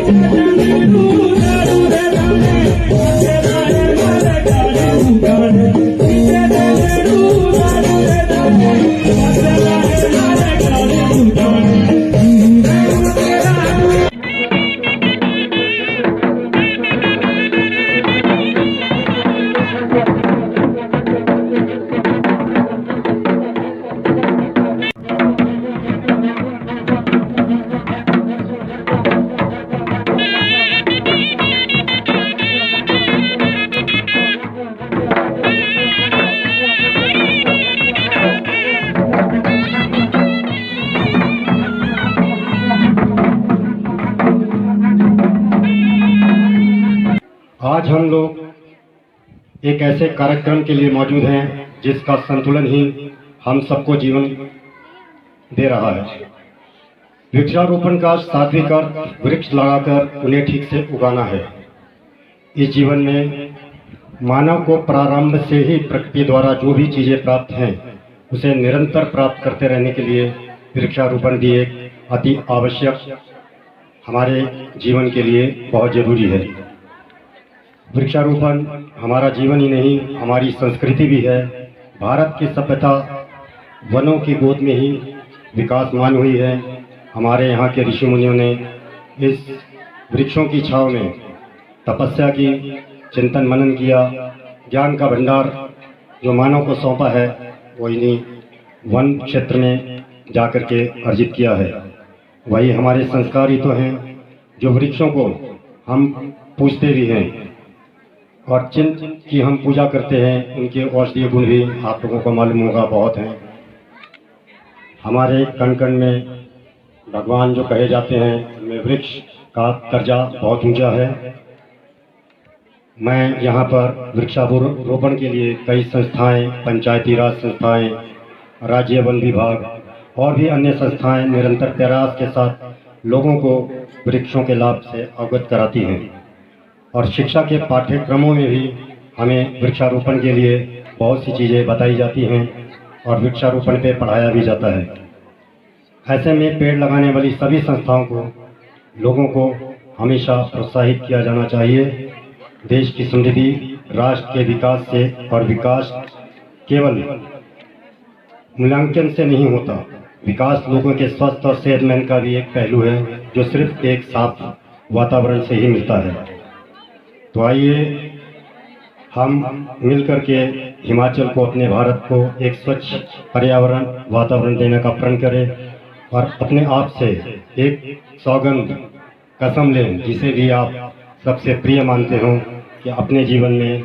आज हम लोग एक ऐसे कार्यक्रम के लिए मौजूद हैं जिसका संतुलन ही हम सबको जीवन दे रहा है। वृक्षारोपण का सात्विक अर्थ वृक्ष लगाकर उन्हें ठीक से उगाना है। इस जीवन में मानव को प्रारंभ से ही प्रकृति द्वारा जो भी चीज़ें प्राप्त हैं उसे निरंतर प्राप्त करते रहने के लिए वृक्षारोपण भी एक अति आवश्यक हमारे जीवन के लिए बहुत जरूरी है। वृक्षारोपण हमारा जीवन ही नहीं, हमारी संस्कृति भी है। भारत की सभ्यता वनों की गोद में ही विकासमान हुई है। हमारे यहाँ के ऋषि मुनियों ने इस वृक्षों की छांव में तपस्या की, चिंतन मनन किया। ज्ञान का भंडार जो मानव को सौंपा है वो इन्हीं वन क्षेत्र में जाकर के अर्जित किया है। वही हमारे संस्कार ही तो हैं जो वृक्षों को हम पूजते भी हैं और जिनकी हम पूजा करते हैं उनके औषधीय गुण भी आप लोगों को मालूम होगा बहुत हैं। हमारे कण कण में भगवान जो कहे जाते हैं उनमें वृक्ष का दर्जा बहुत ऊंचा है। मैं यहाँ पर वृक्षारोपण के लिए कई संस्थाएं, पंचायती राज संस्थाएं, राज्य वन विभाग और भी अन्य संस्थाएं निरंतर प्रयास के साथ लोगों को वृक्षों के लाभ से अवगत कराती हैं और शिक्षा के पाठ्यक्रमों में भी हमें वृक्षारोपण के लिए बहुत सी चीज़ें बताई जाती हैं और वृक्षारोपण पे पढ़ाया भी जाता है। ऐसे में पेड़ लगाने वाली सभी संस्थाओं को, लोगों को हमेशा प्रोत्साहित किया जाना चाहिए। देश की समृद्धि राष्ट्र के विकास से और विकास केवल मूल्यांकन से नहीं होता। विकास लोगों के स्वस्थ और सेहतमंद का भी एक पहलू है जो सिर्फ एक साफ वातावरण से ही मिलता है। तो आइए हम मिलकर के हिमाचल को, अपने भारत को एक स्वच्छ पर्यावरण वातावरण देने का प्रण करें और अपने आप से एक सौगंध कसम लें जिसे भी आप सबसे प्रिय मानते हो कि अपने जीवन में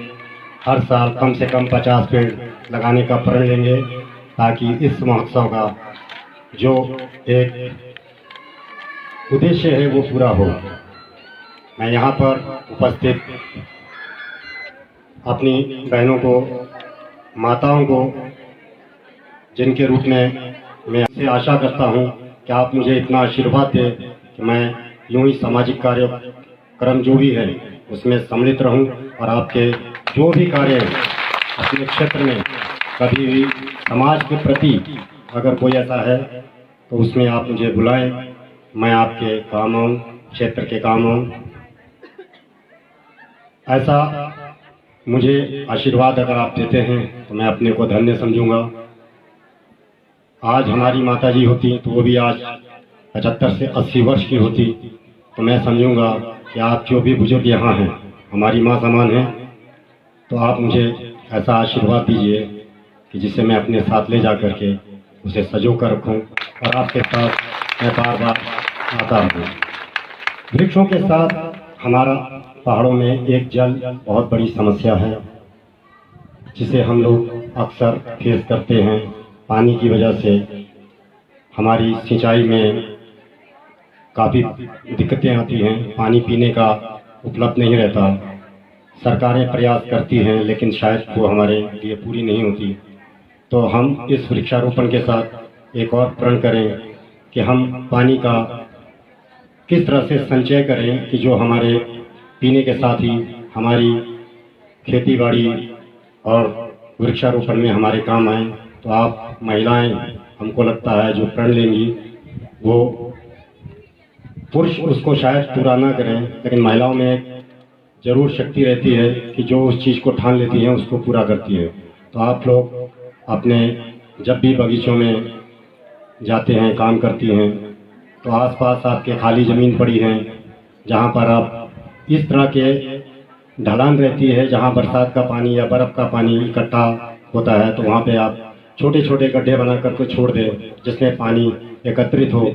हर साल कम से कम 50 पेड़ लगाने का प्रण लेंगे ताकि इस महोत्सव का जो एक उद्देश्य है वो पूरा हो। मैं यहाँ पर उपस्थित अपनी बहनों को, माताओं को, जिनके रूप में मैं आपसे आशा करता हूँ कि आप मुझे इतना आशीर्वाद दें कि मैं यूं ही सामाजिक कार्यक्रम जो भी है उसमें सम्मिलित रहूं और आपके जो भी कार्य अपने क्षेत्र में कभी भी समाज के प्रति अगर कोई ऐसा है तो उसमें आप मुझे बुलाएं, मैं आपके काम आऊँ, क्षेत्र के काम आऊँ। ऐसा मुझे आशीर्वाद अगर आप देते हैं तो मैं अपने को धन्य समझूंगा। आज हमारी माताजी होती तो वो भी आज 75 से 80 वर्ष की होती तो मैं समझूंगा कि आप जो भी बुजुर्ग यहाँ हैं हमारी माँ समान हैं। तो आप मुझे ऐसा आशीर्वाद दीजिए कि जिसे मैं अपने साथ ले जा करके उसे सजो कर रखूँ और आपके साथ मैं बार बार आता हूँ। वृक्षों के साथ हमारा पहाड़ों में एक जल बहुत बड़ी समस्या है जिसे हम लोग अक्सर फेस करते हैं। पानी की वजह से हमारी सिंचाई में काफ़ी दिक्कतें आती हैं, पानी पीने का उपलब्ध नहीं रहता। सरकारें प्रयास करती हैं लेकिन शायद वो हमारे लिए पूरी नहीं होती। तो हम इस वृक्षारोपण के साथ एक और प्रण करें कि हम पानी का किस तरह से संचय करें कि जो हमारे पीने के साथ ही हमारी खेती बाड़ी और वृक्षारोपण में हमारे काम आए। तो आप महिलाएं, हमको लगता है जो प्रण लेंगी वो पुरुष उसको शायद पूरा ना करें, लेकिन महिलाओं में एक जरूर शक्ति रहती है कि जो उस चीज़ को ठान लेती हैं उसको पूरा करती है। तो आप लोग अपने जब भी बगीचों में जाते हैं, काम करती हैं, तो आसपास आपके खाली ज़मीन पड़ी है जहाँ पर आप इस तरह के ढलान रहती है, जहाँ बरसात का पानी या बर्फ़ का पानी इकट्ठा होता है, तो वहाँ पे आप छोटे छोटे गड्ढे बना करके छोड़ दें जिसमें पानी एकत्रित हो,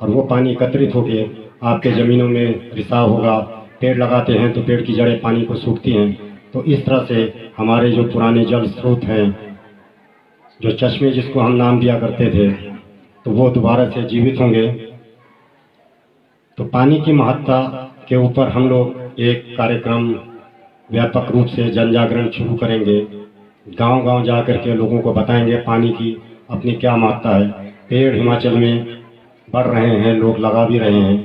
और वो पानी एकत्रित होके आपके ज़मीनों में रिसाव होगा। पेड़ लगाते हैं तो पेड़ की जड़ें पानी को सूखती हैं। तो इस तरह से हमारे जो पुराने जल स्रोत हैं, जो चश्मे जिसको हम नाम दिया करते थे, तो वो दोबारा से जीवित होंगे। तो पानी की महत्ता के ऊपर हम लोग एक कार्यक्रम व्यापक रूप से जन जागरण शुरू करेंगे। गांव-गांव जा कर के लोगों को बताएंगे पानी की अपनी क्या महत्ता है। पेड़ हिमाचल में बढ़ रहे हैं, लोग लगा भी रहे हैं।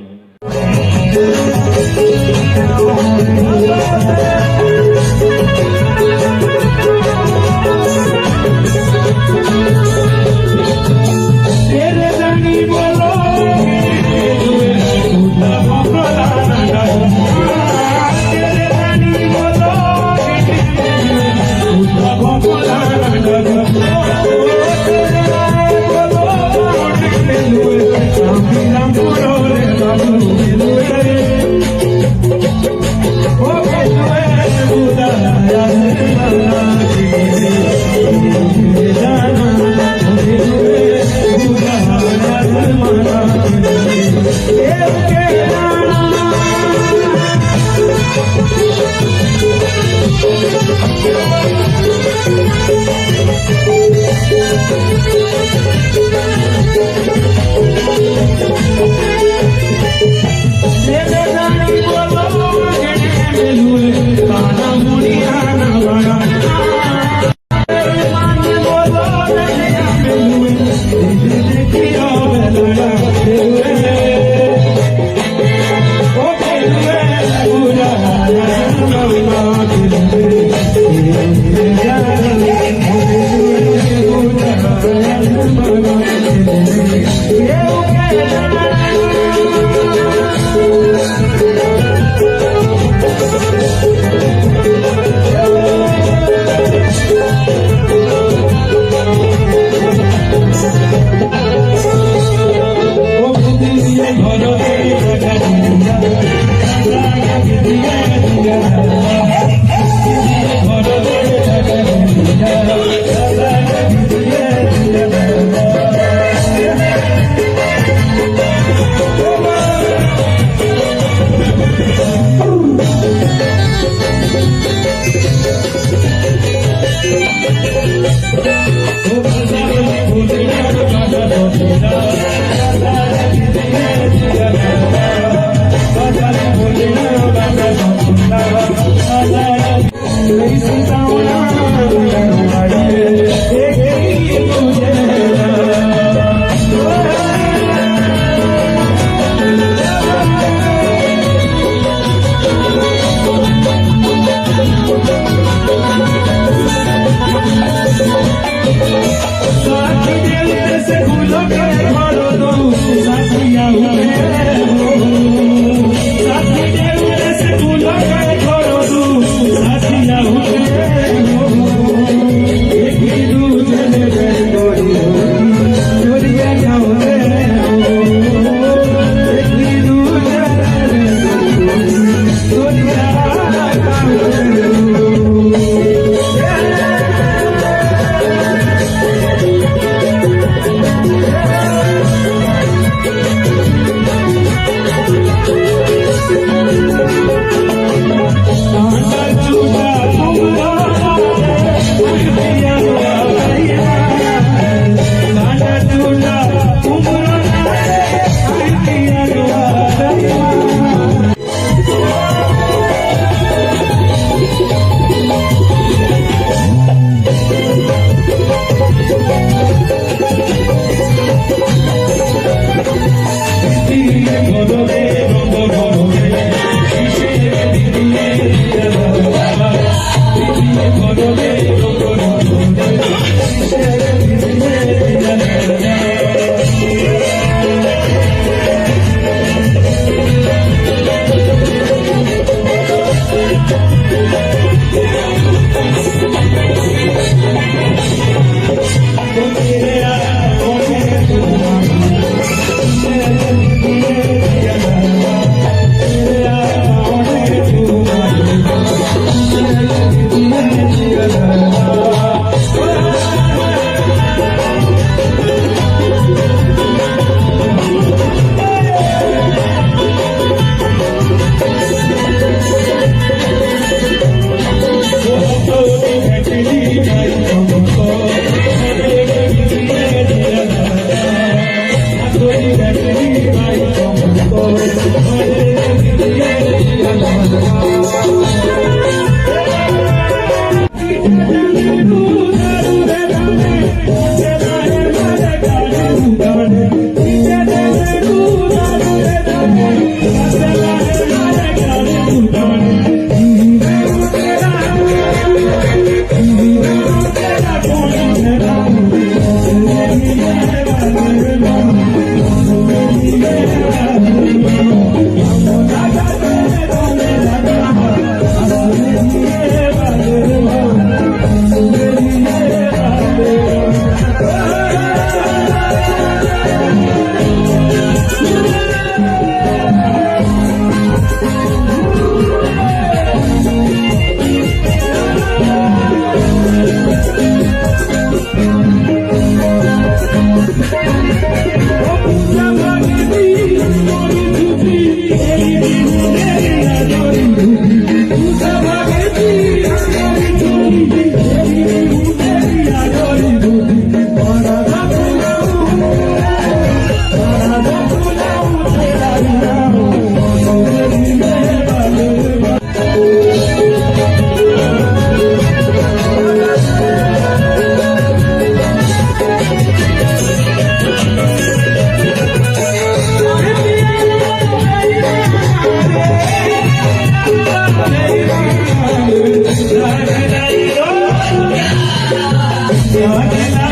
Yeah.